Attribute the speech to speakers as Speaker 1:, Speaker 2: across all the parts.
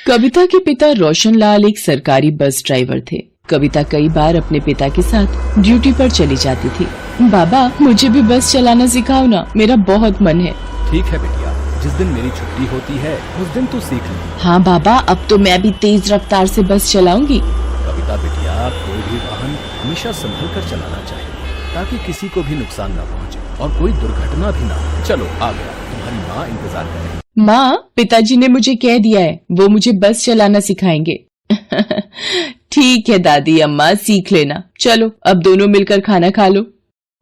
Speaker 1: कविता के पिता रोशनलाल एक सरकारी बस ड्राइवर थे। कविता कई बार अपने पिता के साथ ड्यूटी पर चली जाती थी। बाबा, मुझे भी बस चलाना सिखाओ ना, मेरा बहुत मन है।
Speaker 2: ठीक है बिटिया, जिस दिन मेरी छुट्टी होती है उस दिन तू सीख ले।
Speaker 1: हाँ बाबा, अब तो मैं भी तेज रफ्तार से बस चलाऊंगी।
Speaker 2: कविता बिटिया, कोई भी वाहन हमेशा संभल कर चलाना चाहिए ताकि किसी को भी नुकसान न पहुँचे और कोई दुर्घटना भी ना हो। चलो आ गया, तुम्हारी माँ इंतजार कर रही है।
Speaker 1: माँ, पिताजी ने मुझे कह दिया है वो मुझे बस चलाना सिखाएंगे। ठीक है दादी अम्मा, सीख लेना। चलो अब दोनों मिलकर खाना खा लो।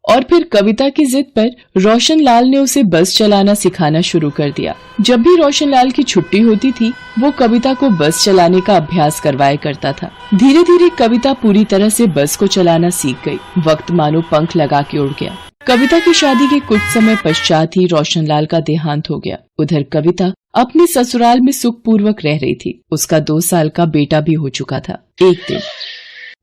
Speaker 1: और फिर कविता की जिद पर रोशनलाल ने उसे बस चलाना सिखाना शुरू कर दिया। जब भी रोशनलाल की छुट्टी होती थी, वो कविता को बस चलाने का अभ्यास करवाया करता था। धीरे धीरे कविता पूरी तरह से बस को चलाना सीख गई। वक्त मानो पंख लगा के उड़ गया। कविता की शादी के कुछ समय पश्चात ही रोशनलाल का देहांत हो गया। उधर कविता अपने ससुराल में सुखपूर्वक रह रही थी। उसका 2 साल का बेटा भी हो चुका था। एक दिन,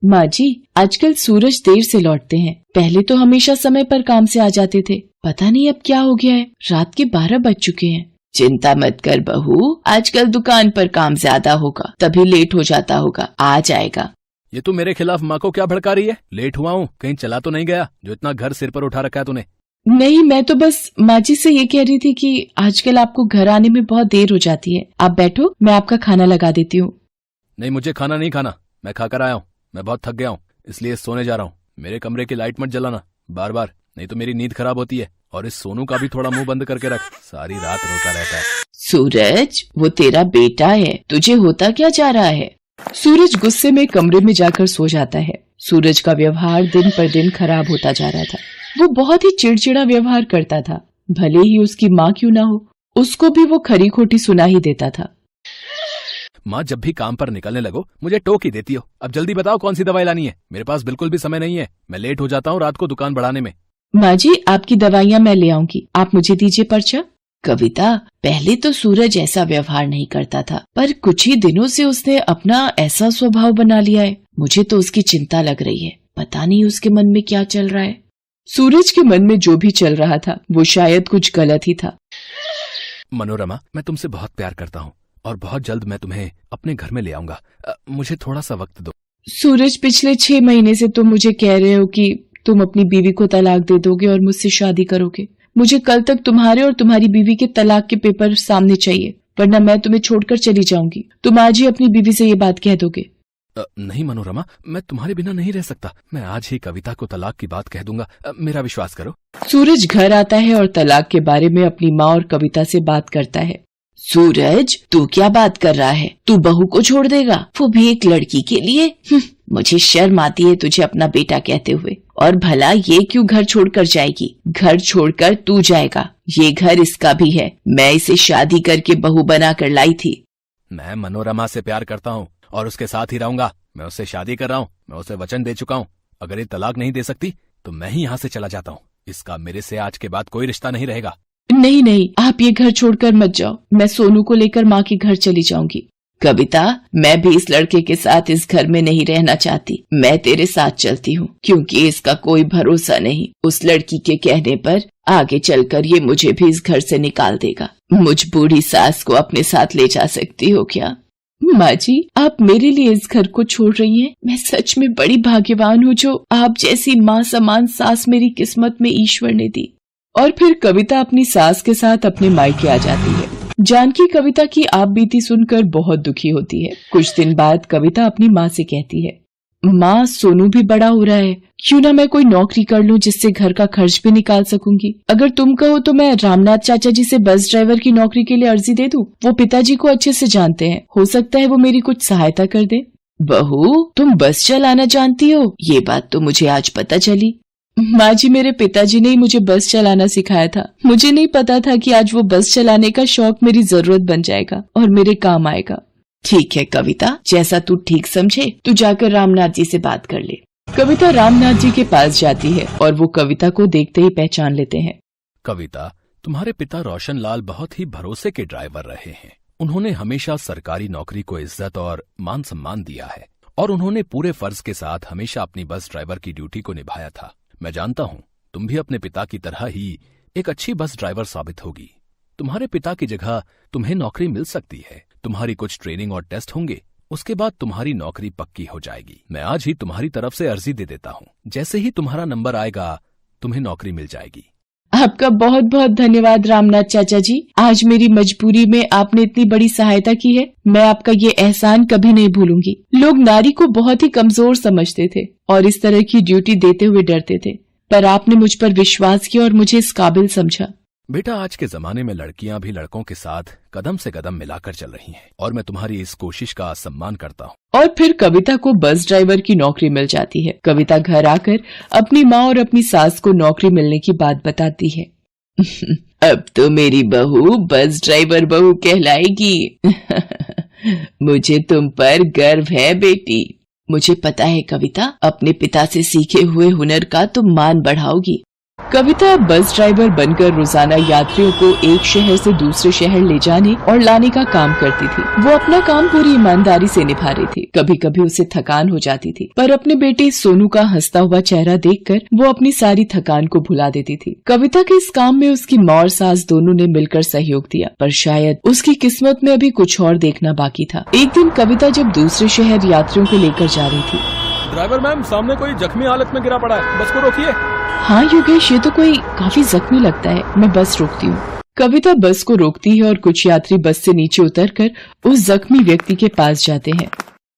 Speaker 1: माँ जी, आजकल सूरज देर से लौटते हैं। पहले तो हमेशा समय पर काम से आ जाते थे, पता नहीं अब क्या हो गया है। रात के 12 बज चुके हैं। चिंता मत कर बहू, आजकल दुकान पर काम ज्यादा होगा, तभी लेट हो जाता होगा, आ जाएगा।
Speaker 2: ये तू मेरे खिलाफ माँ को क्या भड़का रही है? लेट हुआ हूँ, कहीं चला तो नहीं गया जो इतना घर सिर पर उठा रखा है तूने?
Speaker 1: नहीं, मैं तो बस माँ जी से ये कह रही थी कि आजकल आपको घर आने में बहुत देर हो जाती है। आप बैठो, मैं आपका खाना लगा देती हूँ।
Speaker 2: नहीं, मुझे खाना नहीं खाना, मैं खाकर आया हूँ। मैं बहुत थक गया हूँ, इसलिए सोने जा रहा हूँ। मेरे कमरे की लाइट मत जलाना बार बार, नहीं तो मेरी नींद खराब होती है। और इस सोनू का भी थोड़ा मुंह बंद करके रख, सारी रात रोता रहता है।
Speaker 1: सूरज, वो तेरा बेटा है, तुझे होता क्या जा रहा है? सूरज गुस्से में कमरे में जाकर सो जाता है। सूरज का व्यवहार दिन पर दिन खराब होता जा रहा था। वो बहुत ही चिड़चिड़ा व्यवहार करता था। भले ही उसकी माँ क्यों ना हो, उसको भी वो खरी खोटी सुना ही देता था।
Speaker 2: माँ, जब भी काम पर निकलने लगो मुझे टोक ही देती हो। अब जल्दी बताओ कौन सी दवाई लानी है, मेरे पास बिल्कुल भी समय नहीं है। मैं लेट हो जाता हूँ रात को दुकान बढ़ाने में।
Speaker 1: माँ जी, आपकी दवाइयाँ मैं ले आऊंगी, आप मुझे दीजिए पर्चा। कविता, पहले तो सूरज ऐसा व्यवहार नहीं करता था, पर कुछ ही दिनों से उसने अपना ऐसा स्वभाव बना लिया है। मुझे तो उसकी चिंता लग रही है, पता नहीं उसके मन में क्या चल रहा है। सूरज के मन में जो भी चल रहा था वो शायद कुछ गलत ही था।
Speaker 2: मनोरमा, मैं तुमसे बहुत प्यार करता हूँ और बहुत जल्द मैं तुम्हें अपने घर में ले आऊंगा। मुझे थोड़ा सा वक्त दो।
Speaker 1: सूरज, पिछले 6 महीने से तुम मुझे कह रहे हो कि तुम अपनी बीवी को तलाक दे दोगे और मुझसे शादी करोगे। मुझे कल तक तुम्हारे और तुम्हारी बीवी के तलाक के पेपर सामने चाहिए, वरना मैं तुम्हें छोड़कर चली जाऊंगी। तुम आज ही अपनी बीवी से ये बात कह दोगे।
Speaker 2: नहीं मनोरमा, मैं तुम्हारे बिना नहीं रह सकता। मैं आज ही कविता को तलाक की बात कह दूंगा, मेरा विश्वास करो।
Speaker 1: सूरज घर आता है और तलाक के बारे में अपनी माँ और कविता से बात करता है। सूरज, तू क्या बात कर रहा है? तू बहू को छोड़ देगा, वो भी एक लड़की के लिए? मुझे शर्म आती है तुझे अपना बेटा कहते हुए। और भला ये क्यों घर छोड़कर जाएगी? घर छोड़कर तू जाएगा, ये घर इसका भी है। मैं इसे शादी करके बहू बना कर लाई थी।
Speaker 2: मैं मनोरमा से प्यार करता हूँ और उसके साथ ही रहूंगा। मैं उससे शादी कर रहा हूँ, मैं उसे वचन दे चुका हूँ। अगर ये तलाक नहीं दे सकती तो मैं ही यहाँ से चला जाता हूँ। इसका मेरे से आज के बाद कोई रिश्ता नहीं रहेगा।
Speaker 1: नहीं नहीं, आप ये घर छोड़कर मत जाओ। मैं सोनू को लेकर माँ के घर चली जाऊंगी। कविता, मैं भी इस लड़के के साथ इस घर में नहीं रहना चाहती। मैं तेरे साथ चलती हूँ, क्योंकि इसका कोई भरोसा नहीं। उस लड़की के कहने पर आगे चलकर ये मुझे भी इस घर से निकाल देगा। मुझ बूढ़ी सास को अपने साथ ले जा सकती हो क्या? माँ जी, आप मेरे लिए इस घर को छोड़ रही हैं। मैं सच में बड़ी भाग्यवान हूँ जो आप जैसी माँ समान सास मेरी किस्मत में ईश्वर ने दी। और फिर कविता अपनी सास के साथ अपने मायके आ जाती है। जानकी कविता की आप बीती सुनकर बहुत दुखी होती है। कुछ दिन बाद कविता अपनी माँ से कहती है, माँ, सोनू भी बड़ा हो रहा है, क्यों ना मैं कोई नौकरी कर लूं जिससे घर का खर्च भी निकाल सकूंगी। अगर तुम कहो तो मैं रामनाथ चाचा जी से बस ड्राइवर की नौकरी के लिए अर्जी दे दूं। वो पिताजी को अच्छे से जानते हैं, हो सकता है वो मेरी कुछ सहायता कर दे। बहू, तुम बस चलाना जानती हो? ये बात तो मुझे आज पता चली। माँ जी, मेरे पिताजी ने ही मुझे बस चलाना सिखाया था। मुझे नहीं पता था कि आज वो बस चलाने का शौक मेरी जरूरत बन जाएगा और मेरे काम आएगा। ठीक है कविता, जैसा तू ठीक समझे, तू जाकर रामनाथ जी से बात कर ले। कविता रामनाथ जी के पास जाती है और वो कविता को देखते ही पहचान लेते हैं।
Speaker 2: कविता, तुम्हारे पिता रोशनलाल बहुत ही भरोसे के ड्राइवर रहे हैं। उन्होंने हमेशा सरकारी नौकरी को इज्जत और मान सम्मान दिया है और उन्होंने पूरे फर्ज के साथ हमेशा अपनी बस ड्राइवर की ड्यूटी को निभाया था। मैं जानता हूँ तुम भी अपने पिता की तरह ही एक अच्छी बस ड्राइवर साबित होगी। तुम्हारे पिता की जगह तुम्हें नौकरी मिल सकती है। तुम्हारी कुछ ट्रेनिंग और टेस्ट होंगे, उसके बाद तुम्हारी नौकरी पक्की हो जाएगी। मैं आज ही तुम्हारी तरफ से अर्जी दे देता हूँ। जैसे ही तुम्हारा नंबर आएगा तुम्हें नौकरी मिल जाएगी।
Speaker 1: आपका बहुत बहुत धन्यवाद रामनाथ चाचा जी। आज मेरी मजबूरी में आपने इतनी बड़ी सहायता की है। मैं आपका ये एहसान कभी नहीं भूलूंगी। लोग नारी को बहुत ही कमजोर समझते थे और इस तरह की ड्यूटी देते हुए डरते थे, पर आपने मुझ पर विश्वास किया और मुझे इस काबिल समझा।
Speaker 2: बेटा, आज के जमाने में लड़कियां भी लड़कों के साथ कदम से कदम मिलाकर चल रही हैं और मैं तुम्हारी इस कोशिश का सम्मान करता हूँ।
Speaker 1: और फिर कविता को बस ड्राइवर की नौकरी मिल जाती है। कविता घर आकर अपनी माँ और अपनी सास को नौकरी मिलने की बात बताती है। अब तो मेरी बहू बस ड्राइवर बहू कहलाएगी। मुझे तुम पर गर्व है बेटी। मुझे पता है कविता, अपने पिता से सीखे हुए हुनर का तुम मान बढ़ाओगी। कविता बस ड्राइवर बनकर रोजाना यात्रियों को एक शहर से दूसरे शहर ले जाने और लाने का काम करती थी। वो अपना काम पूरी ईमानदारी से निभा रही थी। कभी कभी उसे थकान हो जाती थी, पर अपने बेटे सोनू का हंसता हुआ चेहरा देखकर वो अपनी सारी थकान को भुला देती थी। कविता के इस काम में उसकी माँ और सास दोनों ने मिलकर सहयोग दिया, पर शायद उसकी किस्मत में अभी कुछ और देखना बाकी था। एक दिन कविता जब दूसरे शहर यात्रियों को लेकर जा रही थी।
Speaker 2: ड्राइवर मैम, सामने कोई जख्मी हालत में गिरा पड़ा है, बस को रोकिए।
Speaker 1: हाँ योगेश, ये तो कोई काफी जख्मी लगता है, मैं बस रोकती हूँ। कविता बस को रोकती है और कुछ यात्री बस से नीचे उतरकर उस जख्मी व्यक्ति के पास जाते हैं।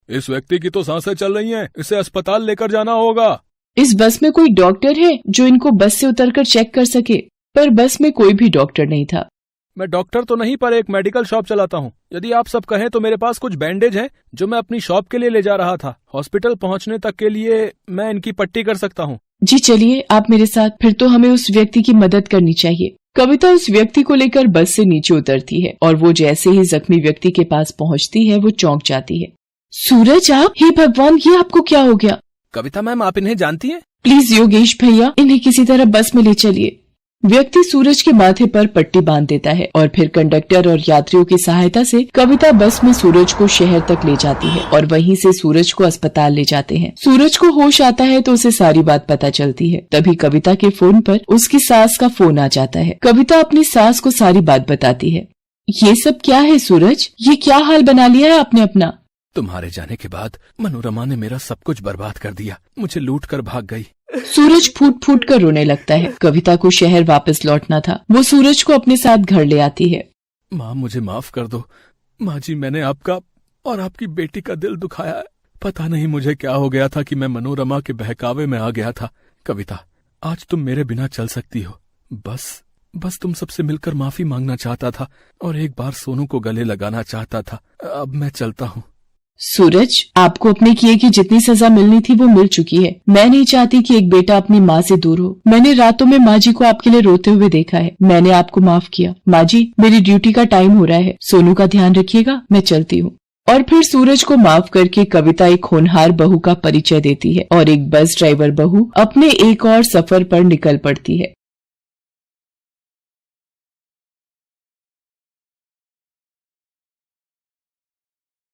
Speaker 2: इस व्यक्ति की तो सांसें चल रही हैं, इसे अस्पताल लेकर जाना होगा।
Speaker 1: इस बस में कोई डॉक्टर है जो इनको बस से उतरकर चेक कर सके? पर बस में कोई भी डॉक्टर नहीं था।
Speaker 2: मैं डॉक्टर तो नहीं, पर एक मेडिकल शॉप चलाता हूँ। यदि आप सब कहें तो मेरे पास कुछ बैंडेज हैं जो मैं अपनी शॉप के लिए ले जा रहा था। हॉस्पिटल पहुँचने तक के लिए मैं इनकी पट्टी कर सकता हूँ।
Speaker 1: जी चलिए आप मेरे साथ। फिर तो हमें उस व्यक्ति की मदद करनी चाहिए। कविता उस व्यक्ति को लेकर बस से नीचे उतरती है और वो जैसे ही जख्मी व्यक्ति के पास पहुंचती है वो चौंक जाती है। सूरज, आप? हे भगवान, ये आपको क्या हो गया?
Speaker 2: कविता मैम, आप इन्हें जानती हैं?
Speaker 1: प्लीज योगेश भैया, इन्हें किसी तरह बस में ले चलिए। व्यक्ति सूरज के माथे पर पट्टी बांध देता है और फिर कंडक्टर और यात्रियों की सहायता से कविता बस में सूरज को शहर तक ले जाती है और वहीं से सूरज को अस्पताल ले जाते हैं। सूरज को होश आता है तो उसे सारी बात पता चलती है। तभी कविता के फोन पर उसकी सास का फोन आ जाता है। कविता अपनी सास को सारी बात बताती है। ये सब क्या है सूरज? ये क्या हाल बना लिया है आपने अपना?
Speaker 2: तुम्हारे जाने के बाद मनोरमा ने मेरा सब कुछ बर्बाद कर दिया, मुझे लूट कर भाग गई।
Speaker 1: सूरज फूट फूट कर रोने लगता है। कविता को शहर वापस लौटना था। वो सूरज को अपने साथ घर ले आती है।
Speaker 2: माँ, मुझे माफ कर दो। माँ जी, मैंने आपका और आपकी बेटी का दिल दुखाया है। पता नहीं मुझे क्या हो गया था कि मैं मनोरमा के बहकावे में आ गया था। कविता, आज तुम मेरे बिना चल सकती हो। बस तुम सबसे मिलकर माफी मांगना चाहता था और एक बार सोनू को गले लगाना चाहता था। अब मैं चलता हूँ।
Speaker 1: सूरज, आपको अपने किए की जितनी सजा मिलनी थी वो मिल चुकी है। मैं नहीं चाहती कि एक बेटा अपनी माँ से दूर हो। मैंने रातों में माँ जी को आपके लिए रोते हुए देखा है। मैंने आपको माफ किया। माँ जी, मेरी ड्यूटी का टाइम हो रहा है। सोनू का ध्यान रखिएगा, मैं चलती हूँ। और फिर सूरज को माफ करके कविता एक होनहार बहू का परिचय देती है और एक बस ड्राइवर बहू अपने एक और सफर पर निकल पड़ती है।